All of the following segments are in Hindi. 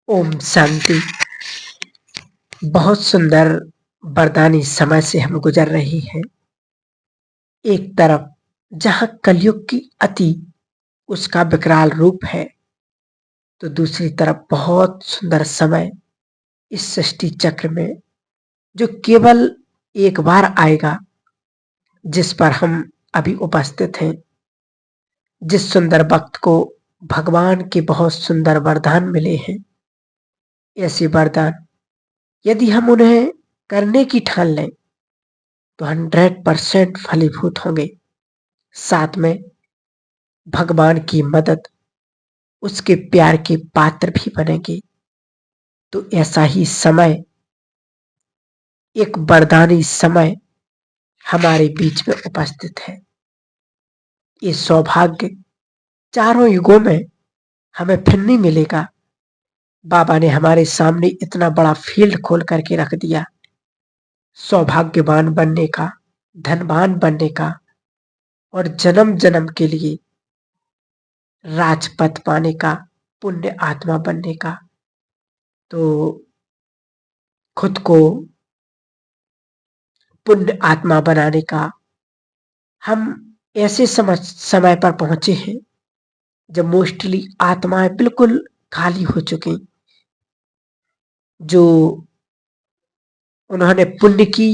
ओम शांति। बहुत सुंदर वरदानी समय से हम गुजर रही हैं। एक तरफ जहां कलयुग की अति उसका विकराल रूप है, तो दूसरी तरफ बहुत सुंदर समय इस सृष्टि चक्र में जो केवल एक बार आएगा, जिस पर हम अभी उपस्थित हैं। जिस सुंदर वक्त को भगवान के बहुत सुंदर वरदान मिले हैं, ऐसे वरदान यदि हम उन्हें करने की ठान लें तो 100% फलीभूत होंगे। साथ में भगवान की मदद, उसके प्यार के पात्र भी बनेंगे। तो ऐसा ही समय, एक वरदानी समय हमारे बीच में उपस्थित है। ये सौभाग्य चारों युगों में हमें फिर नहीं मिलेगा। बाबा ने हमारे सामने इतना बड़ा फील्ड खोल करके रख दिया, सौभाग्यवान बनने का, धनवान बनने का और जन्म जन्म के लिए राजपथ पाने का, पुण्य आत्मा बनने का। तो खुद को पुण्य आत्मा बनाने का हम ऐसे समय पर पहुंचे हैं जब मोस्टली आत्माएं बिल्कुल खाली हो चुकी। जो उन्होंने पुण्य की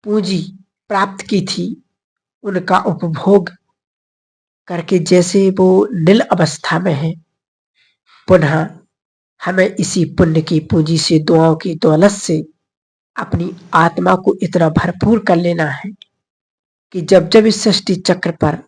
पूंजी प्राप्त की थी, उनका उपभोग करके जैसे वो नील अवस्था में है, पुनः हमें इसी पुण्य की पूंजी से, दुआओं की दौलत से अपनी आत्मा को इतना भरपूर कर लेना है कि जब जब इस सृष्टि चक्र पर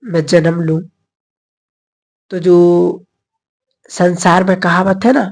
मैं जन्म लूं, तो जो संसार में कहावत है ना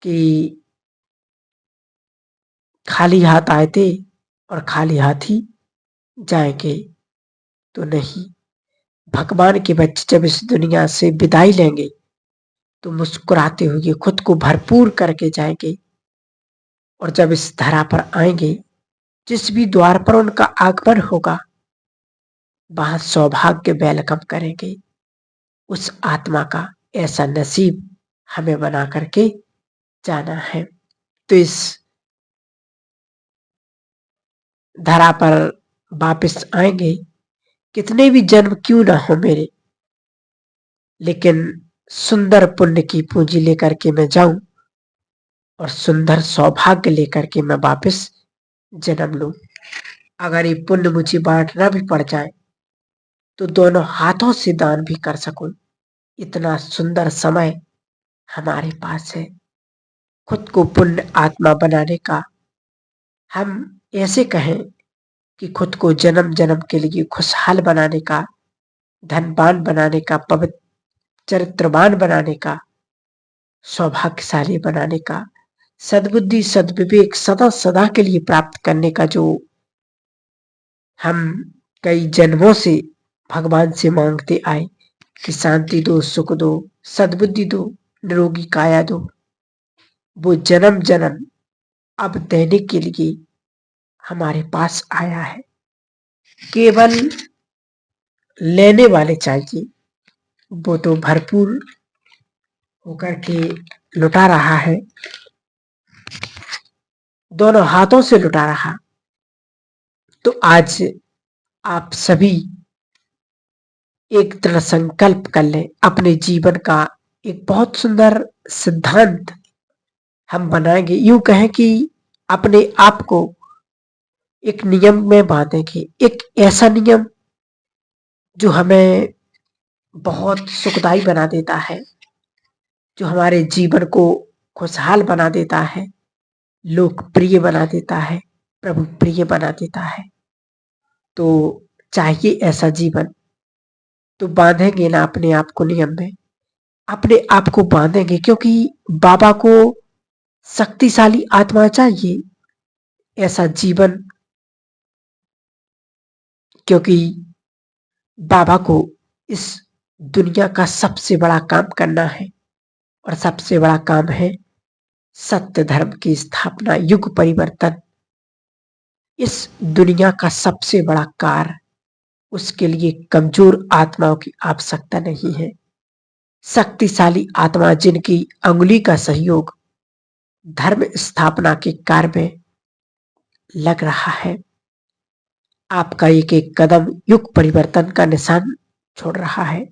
कि खाली हाथ आए थे और खाली हाथ ही जाएंगे, तो नहीं। भगवान के बच्चे जब इस दुनिया से विदाई लेंगे तो मुस्कुराते हुए खुद को भरपूर करके जाएंगे। और जब इस धरा पर आएंगे, जिस भी द्वार पर उनका आगमन होगा, वहां सौभाग्य वेलकम करेंगे उस आत्मा का। ऐसा नसीब हमें बना करके जाना है। तो इस धरा पर वापस आएंगे, कितने भी जन्म क्यों ना हो मेरे, लेकिन सुंदर पुण्य की पूंजी लेकर के मैं जाऊं और सुंदर सौभाग्य लेकर के मैं वापस जन्म लूं। अगर ये पुण्य मुझे बांटना भी पड़ जाए तो दोनों हाथों से दान भी कर सकूं। इतना सुंदर समय हमारे पास है खुद को पुण्य आत्मा बनाने का। हम ऐसे कहें कि खुद को जन्म जन्म के लिए खुशहाल बनाने का, धनवान बनाने का, पवित्र चरित्रवान बनाने का, सौभाग्यशाली बनाने का, सद्बुद्धि सद्विवेक सदा सदा के लिए प्राप्त करने का, जो हम कई जन्मों से भगवान से मांगते आए कि शांति दो, सुख दो, सद्बुद्धि दो, निरोगी काया दो, वो जन्म जन्म अब देने के लिए हमारे पास आया है। केवल लेने वाले चाहिए, वो तो भरपूर होकर के लुटा रहा है, दोनों हाथों से लुटा रहा। तो आज आप सभी एक दृढ़ संकल्प कर लें, अपने जीवन का एक बहुत सुंदर सिद्धांत हम बनाएंगे। यूं कहें कि अपने आप को एक नियम में बांधेंगे, एक ऐसा नियम जो हमें बहुत सुखदायी बना देता है, जो हमारे जीवन को खुशहाल बना देता है, लोकप्रिय बना देता है, प्रभु प्रिय बना देता है। तो चाहिए ऐसा जीवन, तो बांधेंगे ना अपने आप को नियम में, अपने आप को बांधेंगे, क्योंकि बाबा को शक्तिशाली आत्मा चाहिए ऐसा जीवन। क्योंकि बाबा को इस दुनिया का सबसे बड़ा काम करना है, और सबसे बड़ा काम है सत्य धर्म की स्थापना, युग परिवर्तन। इस दुनिया का सबसे बड़ा कार्य, उसके लिए कमजोर आत्माओं की आवश्यकता नहीं है, शक्तिशाली आत्मा जिनकी अंगुली का सहयोग धर्म स्थापना के कार्य में लग रहा है। आपका एक एक कदम युग परिवर्तन का निशान छोड़ रहा है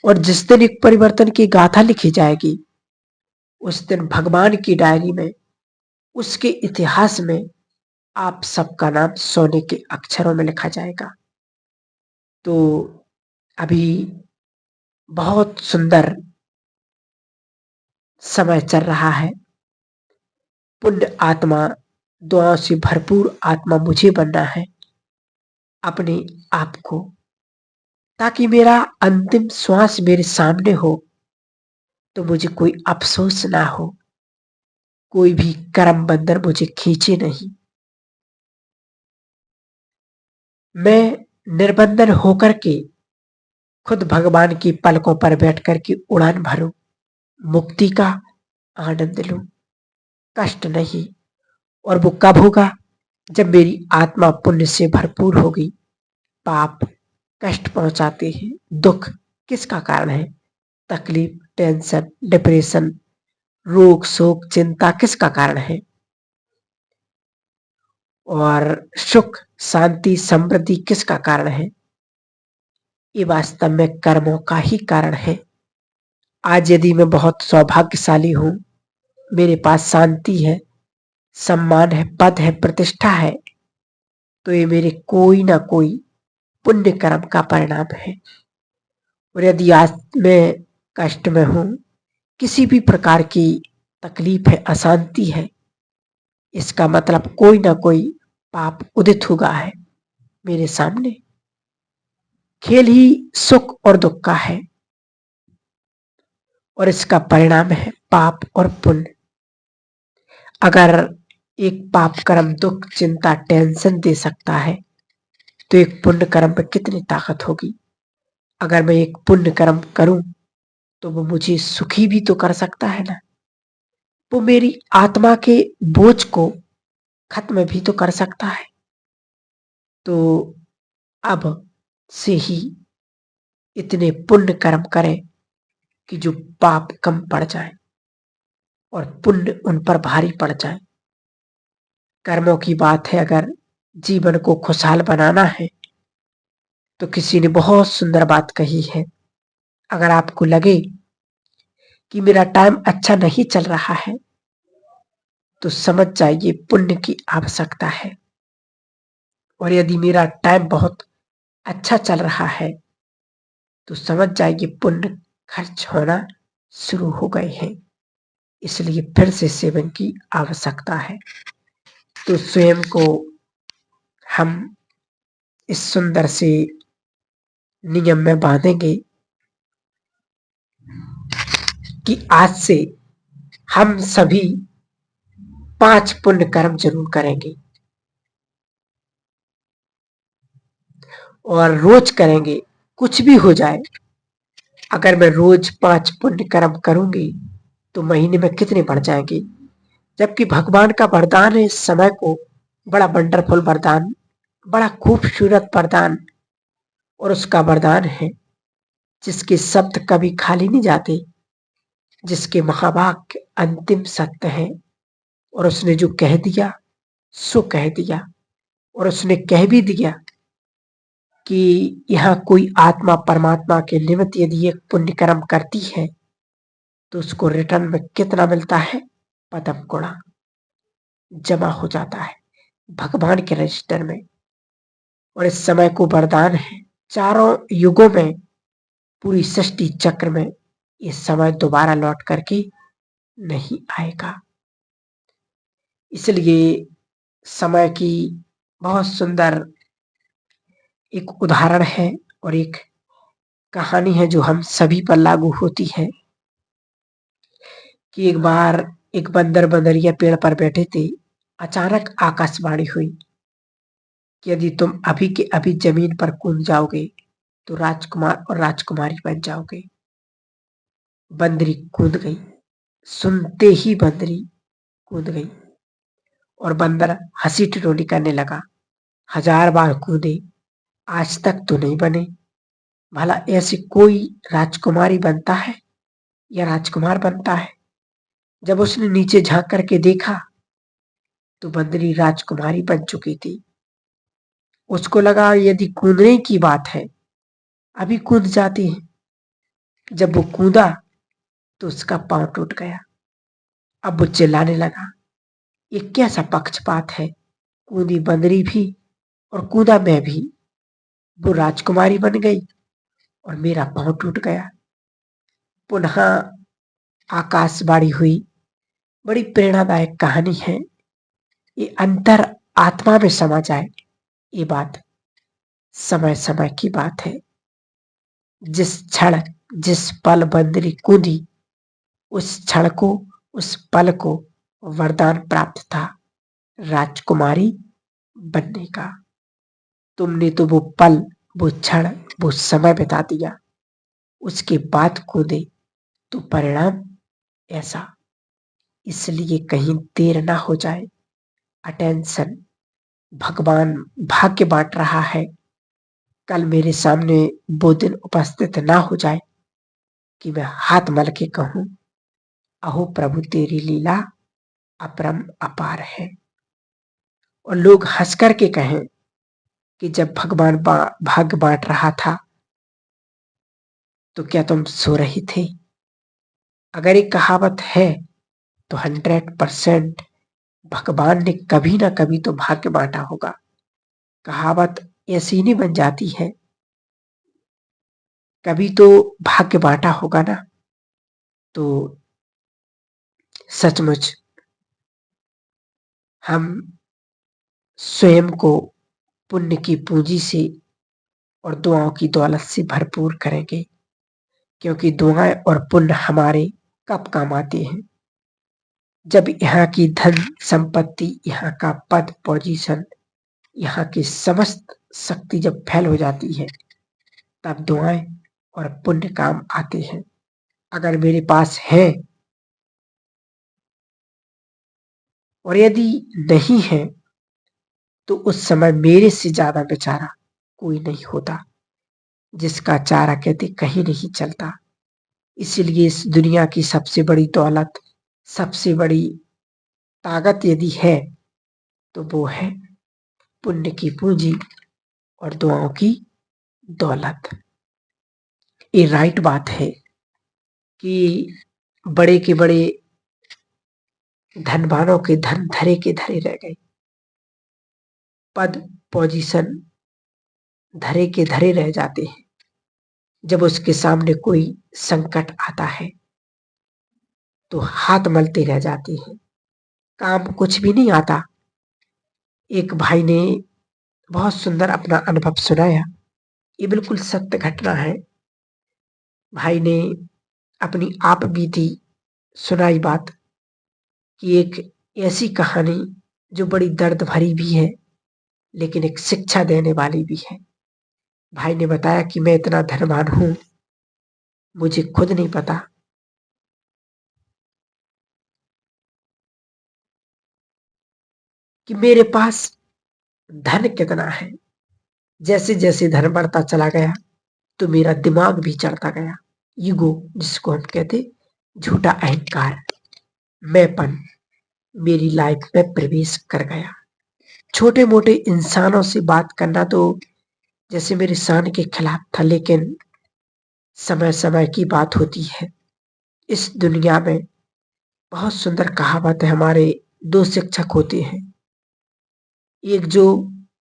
और जिस दिन युग परिवर्तन की गाथा लिखी जाएगी उस दिन भगवान की डायरी में, उसके इतिहास में आप सबका नाम सोने के अक्षरों में लिखा जाएगा। तो अभी बहुत सुंदर समय चल रहा है। पुण्य आत्मा, दुआओं से भरपूर आत्मा मुझे बनना है अपने आप को, ताकि मेरा अंतिम श्वास मेरे सामने हो तो मुझे कोई अफसोस ना हो, कोई भी कर्म बंधन मुझे खींचे नहीं। मैं निर्बंधन होकर के खुद भगवान की पलकों पर बैठ कर के उड़ान भरूं, मुक्ति का आनंद लूं, कष्ट नहीं। और वो कब होगा? जब मेरी आत्मा पुण्य से भरपूर होगी। पाप कष्ट पहुंचाते हैं। दुख किसका कारण है? तकलीफ, टेंशन, डिप्रेशन, रोग, शोक, चिंता किसका कारण है? और सुख, शांति, समृद्धि किसका कारण है? ये वास्तव में कर्मों का ही कारण है। आज यदि मैं बहुत सौभाग्यशाली हूं, मेरे पास शांति है, सम्मान है, पद है, प्रतिष्ठा है, तो ये मेरे कोई ना कोई पुण्य कर्म का परिणाम है। और यदि आज मैं कष्ट में हूं, किसी भी प्रकार की तकलीफ है, अशांति है, इसका मतलब कोई ना कोई पाप उदित हुआ है मेरे सामने। खेल ही सुख और दुख का है और इसका परिणाम है पाप और पुण्य। अगर एक पाप कर्म दुख, चिंता, टेंशन दे सकता है तो एक पुण्य कर्म में कितनी ताकत होगी। अगर मैं एक पुण्य कर्म करूं तो वो मुझे सुखी भी तो कर सकता है ना, वो मेरी आत्मा के बोझ को खत्म भी तो कर सकता है। तो अब से ही इतने पुण्य कर्म करें कि जो पाप कम पड़ जाए और पुण्य उन पर भारी पड़ जाए। कर्मों की बात है, अगर जीवन को खुशहाल बनाना है तो किसी ने बहुत सुंदर बात कही है। अगर आपको लगे कि मेरा टाइम अच्छा नहीं चल रहा है तो समझ जाइए पुण्य की आवश्यकता है, और यदि मेरा टाइम बहुत अच्छा चल रहा है तो समझ जाइए पुण्य खर्च होना शुरू हो गए हैं। इसलिए फिर से सेवन की आवश्यकता है। तो स्वयं को हम इस सुंदर से नियम में बांधेंगे कि आज से हम सभी 5 पुण्य कर्म जरूर करेंगे और रोज करेंगे, कुछ भी हो जाए। अगर मैं रोज 5 पुण्य कर्म करूंगी तो महीने में कितने बढ़ जाएंगे? जबकि भगवान का वरदान है इस समय को, बड़ा वंडरफुल वरदान, बड़ा खूबसूरत वरदान। और उसका वरदान है जिसके शब्द कभी खाली नहीं जाते, जिसके महावाक्य अंतिम सत्य है। और उसने जो कह दिया सो कह दिया, और उसने कह भी दिया कि यहाँ कोई आत्मा परमात्मा के निमित्त यदि एक पुण्य कर्म करती है तो उसको रिटर्न में कितना मिलता है? पदम गुणा जमा हो जाता है भगवान के रजिस्टर में। और इस समय को वरदान है, चारों युगों में, पूरी सृष्टि चक्र में ये समय दोबारा लौट करके नहीं आएगा। इसलिए समय की बहुत सुंदर एक उदाहरण है और एक कहानी है जो हम सभी पर लागू होती है कि एक बार एक बंदर बंदरिया पेड़ पर बैठे थे। अचानक आकाशवाणी हुई कि यदि तुम अभी के अभी जमीन पर कूद जाओगे तो राजकुमार और राजकुमारी बन जाओगे। बंदरी कूद गई, सुनते ही बंदरी कूद गई और बंदर हंसी ठिठोली करने लगा। 1000 बार कूदे, आज तक तो नहीं बने। भला ऐसी कोई राजकुमारी बनता है? या राजकुमार बनता है। जब उसने नीचे झांक करके देखा तो बंदरी राजकुमारी बन चुकी थी। उसको लगा यदि कूदने की बात है, अभी कूद जाती है। जब वो कूदा तो उसका पांव टूट गया। अब वो चिल्लाने लगा, ये कैसा पक्षपात है, कूदी बंदरी भी और कूदा मैं भी। वो राजकुमारी बन गई और मेरा पांव टूट गया। पुनः आकाशवाणी हुई। बड़ी प्रेरणादायक कहानी है। ये अंतर आत्मा में समा जाए, ये बात समय समय की बात है। जिस क्षण जिस पल बंदरी कूदी, उस क्षण को, उस पल को वरदान प्राप्त था राजकुमारी बनने का। तुमने तो वो पल, वो क्षण, वो समय बिता दिया, उसके बाद कूदे तो परिणाम ऐसा। इसलिए कहीं देर ना हो जाए। अटेंशन, भगवान भाग्य बांट रहा है। कल मेरे सामने वो दिन उपस्थित ना हो जाए कि मैं हाथ मल के कहूं, अहो प्रभु तेरी लीला अपरम अपार है। और लोग हंस करके कहें कि जब भगवान भाग्य बांट रहा था तो क्या तुम सो रही थी? अगर एक कहावत है तो 100% भगवान ने कभी ना कभी तो भाग्य बांटा होगा। कहावत ऐसी नहीं बन जाती है, कभी तो भाग्य बांटा होगा ना। तो सचमुच हम स्वयं को पुण्य की पूंजी से और दुआओं की दौलत से भरपूर करेंगे, क्योंकि दुआएं और पुण्य हमारे कब काम आते हैं? जब यहाँ की धन संपत्ति, यहाँ का पद पोजीशन, यहाँ की समस्त शक्ति जब फैल हो जाती है, तब दुआएं और पुण्य काम आते हैं। अगर मेरे पास है और यदि नहीं है तो उस समय मेरे से ज्यादा बेचारा कोई नहीं होता, जिसका चारा कहते कहीं नहीं चलता। इसलिए इस दुनिया की सबसे बड़ी दौलत, सबसे बड़ी ताकत यदि है तो वो है पुण्य की पूंजी और दुआओं की दौलत। ये राइट बात है कि बड़े के बड़े धनवानों के धन धरे के धरे रह गए, पद पोजीशन धरे के धरे रह जाते हैं। जब उसके सामने कोई संकट आता है तो हाथ मलते रह जाते हैं, काम कुछ भी नहीं आता। एक भाई ने बहुत सुंदर अपना अनुभव सुनाया, ये बिल्कुल सत्य घटना है। भाई ने अपनी आप बीती सुनाई बात कि एक ऐसी कहानी जो बड़ी दर्द भरी भी है लेकिन एक शिक्षा देने वाली भी है। भाई ने बताया कि मैं इतना धनवान हूं, मुझे खुद नहीं पता कि मेरे पास धन कितना है। जैसे जैसे धन बढ़ता चला गया तो मेरा दिमाग भी चढ़ता गया। ईगो, जिसको हम कहते झूठा अहंकार, मैंपन मेरी लाइफ में प्रवेश कर गया। छोटे मोटे इंसानों से बात करना तो जैसे मेरे शान के खिलाफ था, लेकिन समय समय की बात होती है। इस दुनिया में बहुत सुंदर कहावत है। हमारे दो शिक्षक होते हैं, एक जो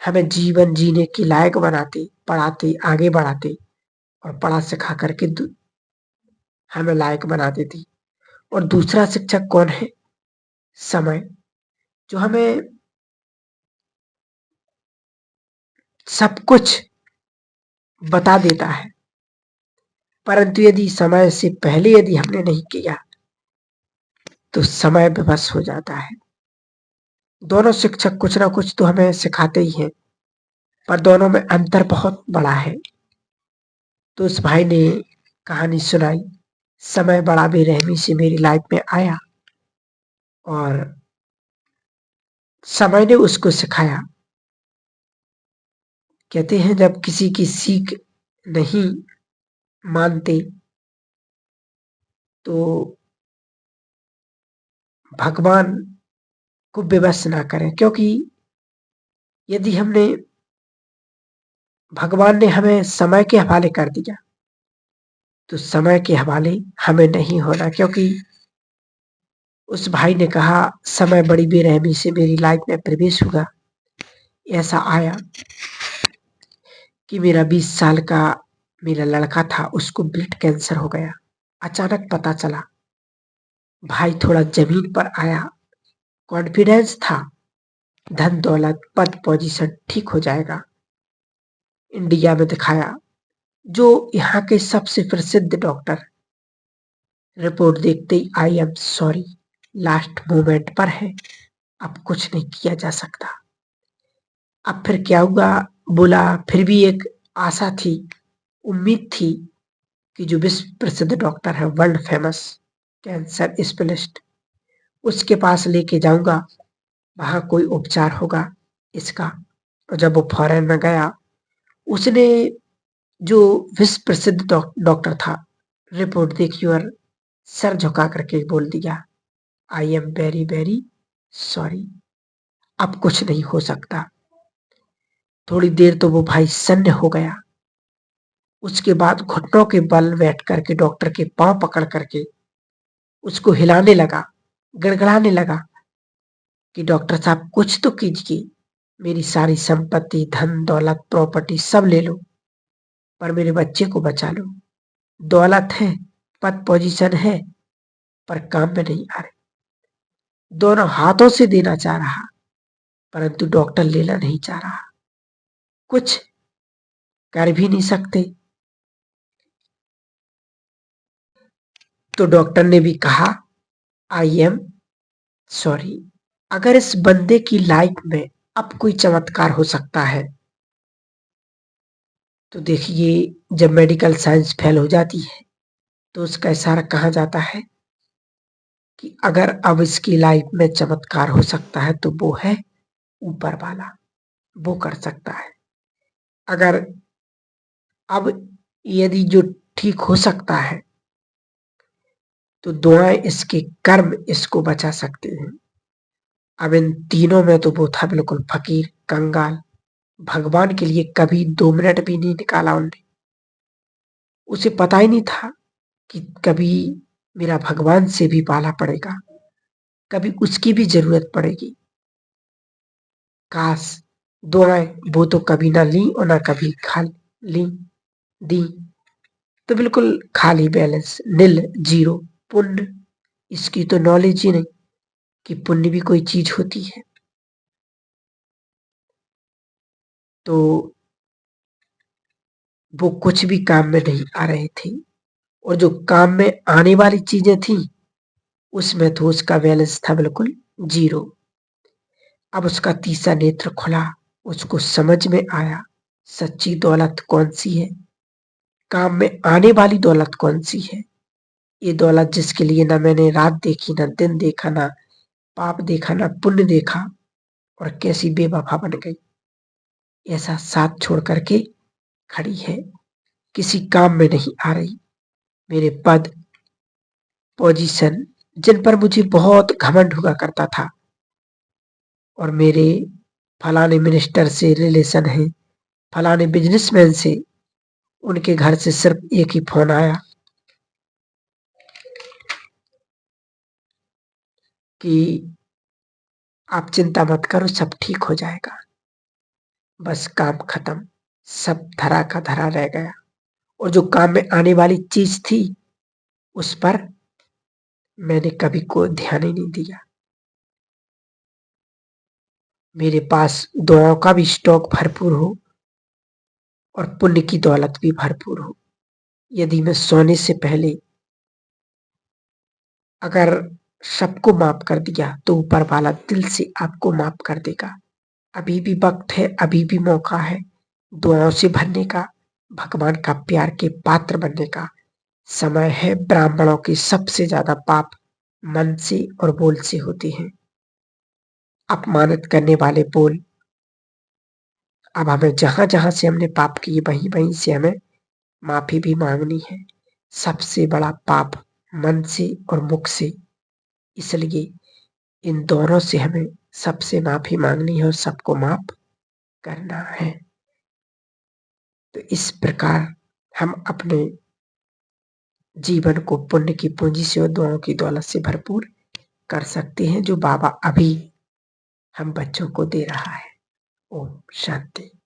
हमें जीवन जीने के लायक बनाते, पढ़ाते, आगे बढ़ाते और पढ़ा सिखा करके हमें लायक बनाते थे। और दूसरा शिक्षक कौन है? समय, जो हमें सब कुछ बता देता है, परंतु यदि समय से पहले यदि हमने नहीं किया तो समय विवश हो जाता है। दोनों शिक्षक कुछ ना कुछ तो हमें सिखाते ही हैं, पर दोनों में अंतर बहुत बड़ा है। तो उस भाई ने कहानी सुनाई, समय बड़ा बेरहमी से मेरी लाइफ में आया और समय ने उसको सिखाया। कहते हैं जब किसी की सीख नहीं मानते तो भगवान को विवश ना करें, क्योंकि यदि भगवान ने हमें समय के हवाले कर दिया, तो समय के हवाले हमें नहीं होना, क्योंकि उस भाई ने कहा समय बड़ी बेरहमी से मेरी लाइफ में प्रवेश हुआ। ऐसा आया कि मेरा 20 साल का मेरा लड़का था, उसको ब्लड कैंसर हो गया। अचानक पता चला। भाई थोड़ा जमीन पर आया, कॉन्फिडेंस था, धन दौलत पद पोजीशन ठीक हो जाएगा। इंडिया में दिखाया, जो यहाँ के सबसे प्रसिद्ध डॉक्टर रिपोर्ट देखते ही I am sorry, last moment पर है, अब कुछ नहीं किया जा सकता। अब फिर क्या हुआ, बोला, फिर भी एक आशा थी, उम्मीद थी कि जो विश्व प्रसिद्ध डॉक्टर है, वर्ल्ड फेमस कैंसर स्पेशलिस्ट, उसके पास लेके जाऊंगा, वहां कोई उपचार होगा इसका। और जब वो फॉरेन में गया, उसने जो विश्व प्रसिद्ध डॉक्टर था, रिपोर्ट देखी और सर झुका करके बोल दिया, I am very very sorry, अब कुछ नहीं हो सकता। थोड़ी देर तो वो भाई सन्न हो गया। उसके बाद घुटनों के बल बैठ करके डॉक्टर के पांव पकड़ करके उसको हिलाने लगा, गड़गड़ाने लगा कि डॉक्टर साहब कुछ तो कीजिए, मेरी सारी संपत्ति, धन दौलत, प्रॉपर्टी सब ले लो, पर मेरे बच्चे को बचा लो। दौलत है, पद पोजीशन है, पर काम में नहीं आ रहे। दोनों हाथों से देना चाह रहा, परंतु डॉक्टर लेना नहीं चाह रहा। कुछ कर भी नहीं सकते। तो डॉक्टर ने भी कहा, आई एम सॉरी। अगर इस बंदे की लाइफ में अब कोई चमत्कार हो सकता है, तो देखिए, जब मेडिकल साइंस फेल हो जाती है, तो उसका इशारा कहाँ जाता है कि अगर अब इसकी लाइफ में चमत्कार हो सकता है, तो वो है ऊपर वाला, वो कर सकता है। अगर अब यदि जो ठीक हो सकता है, तो दुआएं, इसके कर्म इसको बचा सकते हैं। अब इन तीनों में तो वो था बिल्कुल फकीर, कंगाल। भगवान के लिए कभी 2 मिनट भी नहीं निकाला उनने। उसे पता ही नहीं था कि कभी मेरा भगवान से भी पाला पड़ेगा, कभी उसकी भी जरूरत पड़ेगी। काश दुआएं वो तो कभी ना ली और ना कभी खा ली, दी तो बिल्कुल खाली बैलेंस, नील, जीरो। पुण्य, इसकी तो नॉलेज ही नहीं कि पुण्य भी कोई चीज होती है। तो वो कुछ भी काम में नहीं आ रहे थे, और जो काम में आने वाली चीजें थी, उसमें तो उसका बैलेंस था बिल्कुल जीरो। अब उसका तीसरा नेत्र खुला, उसको समझ में आया सच्ची दौलत कौन सी है, काम में आने वाली दौलत कौन सी है। ये दौलत जिसके लिए ना मैंने रात देखी, ना दिन देखा, ना पाप देखा, ना पुण्य देखा, और कैसी बेवफा बन गई, ऐसा साथ छोड़ करके खड़ी है, किसी काम में नहीं आ रही। मेरे पद, पोजीशन, जिन पर मुझे बहुत घमंड हुआ करता था, और मेरे फलाने मिनिस्टर से रिलेशन है, फलाने बिजनेसमैन से, उनके घर से सिर्फ एक ही फोन आया कि आप चिंता मत करो, सब ठीक हो जाएगा। बस काम खत्म, सब धरा का धरा रह गया। और जो काम में आने वाली चीज थी, उस पर मैंने कभी कोई ध्यान ही नहीं दिया। मेरे पास दुआओं का भी स्टॉक भरपूर हो और पुण्य की दौलत भी भरपूर हो। यदि मैं सोने से पहले अगर सबको माफ कर दिया, तो ऊपर वाला दिल से आपको माफ कर देगा। अभी भी वक्त है, अभी भी मौका है दुआओं से भरने का, भगवान का प्यार के पात्र बनने का। समय है। ब्राह्मणों के सबसे ज्यादा पाप मन से और बोल से होते हैं। अपमानित करने वाले बोल। अब हमें जहां जहां से हमने पाप किए, वहीं वहीं से हमें माफी भी मांगनी है। सबसे बड़ा पाप मन से और मुख से। इसलिए इन दोनों से हमें सबसे माफी मांगनी है और सबको माफ करना है। तो इस प्रकार हम अपने जीवन को पुण्य की पूंजी से और दुआओं की दौलत से भरपूर कर सकते हैं, जो बाबा अभी हम बच्चों को दे रहा है। ओम शांति।